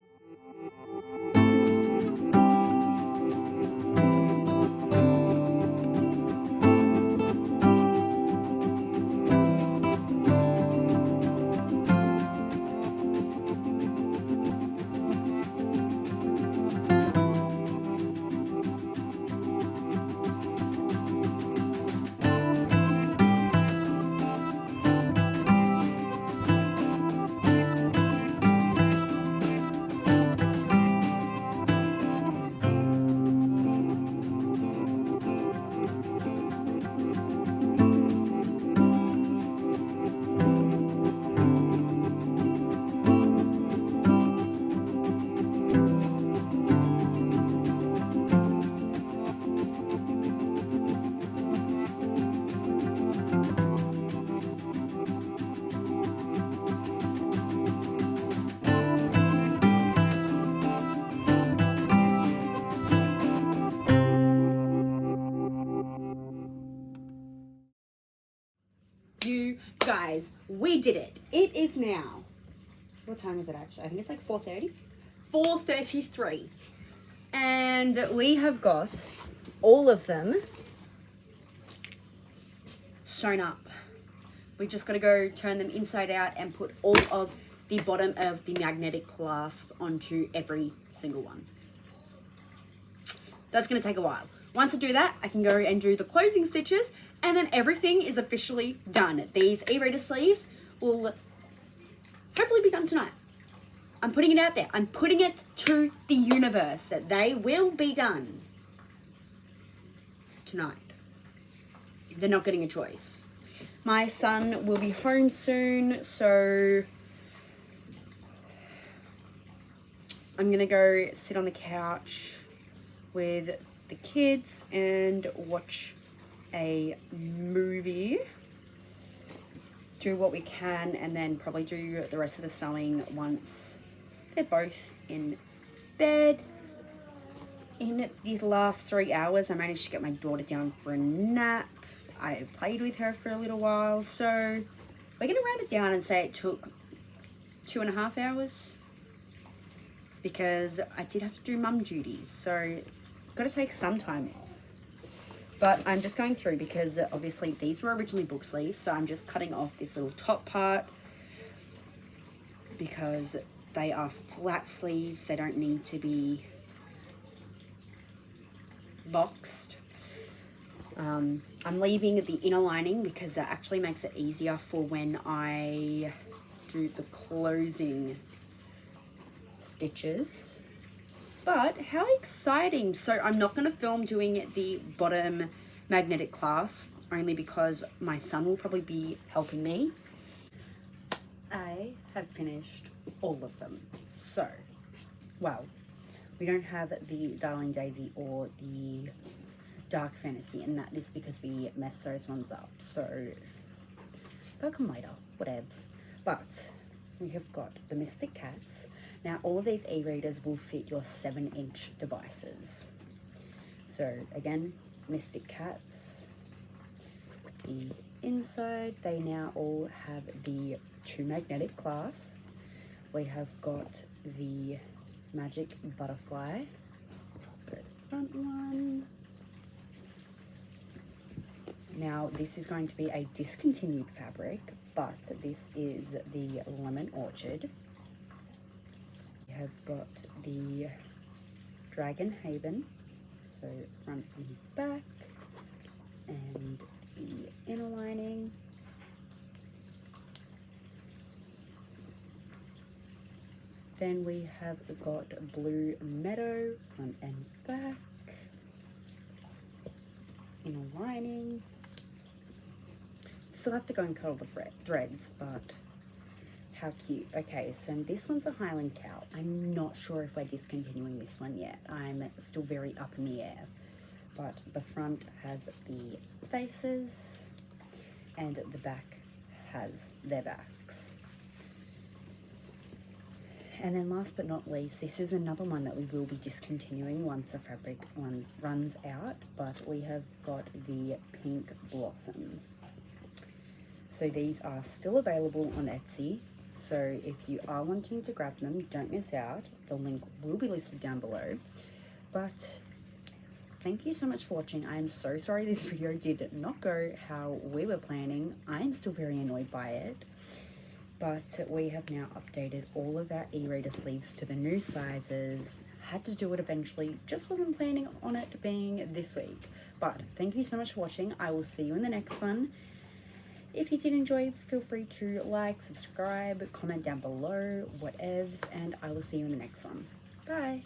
You guys, we did it. It is now, what time is it actually? I think it's like 4:30. 4:33. And we have got all of them sewn up. We just got to go turn them inside out and put all of the bottom of the magnetic clasp onto every single one. That's going to take a while. Once I do that, I can go and do the closing stitches, and then everything is officially done. These e-reader sleeves will hopefully be done tonight. I'm putting it out there. I'm putting it to the universe that they will be done tonight. They're not getting a choice. My son will be home soon, so I'm gonna go sit on the couch with the kids and watch a movie, do what we can, and then probably do the rest of the sewing once they're both in bed. In these last 3 hours, I managed to get my daughter down for a nap. I played with her for a little while, so we're gonna round it down and say it took 2.5 hours, because I did have to do mum duties, so got to take some time off. But I'm just going through because obviously these were originally book sleeves, so I'm just cutting off this little top part because they are flat sleeves. They don't need to be boxed. I'm leaving the inner lining because that actually makes it easier for when I do the closing stitches. But how exciting. So I'm not going to film doing the bottom magnetic clasp, only because my son will probably be helping me. I have finished all of them. So, well, we don't have the Darling Daisy or the Dark Fantasy, and that is because we messed those ones up. So they'll come later, whatevs. But we have got the Mystic Cats. Now, all of these e-readers will fit your 7-inch devices. So, again, Mystic Cats. The inside, they now all have the 2 magnetic clasps. We have got the Magic Butterfly. The front one. Now, this is going to be a discontinued fabric, but this is the Lemon Orchard. We have got the Dragon Haven, So front and back, and the inner lining. Then we have got Blue Meadow, front and back, inner lining. Still have to go and cut all the threads, but how cute. Okay, so this one's a Highland cow. I'm not sure if we're discontinuing this one yet. I'm still very up in the air. But the front has the faces and the back has their backs. And then last but not least, this is another one that we will be discontinuing once the fabric runs out, but we have got the Pink Blossom. So these are still available on Etsy. So if you are wanting to grab them, don't miss out. The link will be listed down below. But thank you so much for watching. I am so sorry this video did not go how we were planning. I am still very annoyed by it. But we have now updated all of our e-reader sleeves to the new sizes. Had to do it eventually. Just wasn't planning on it being this week. But thank you so much for watching. I will see you in the next one. If you did enjoy, feel free to like, subscribe, comment down below, whatevs, and I will see you in the next one. Bye.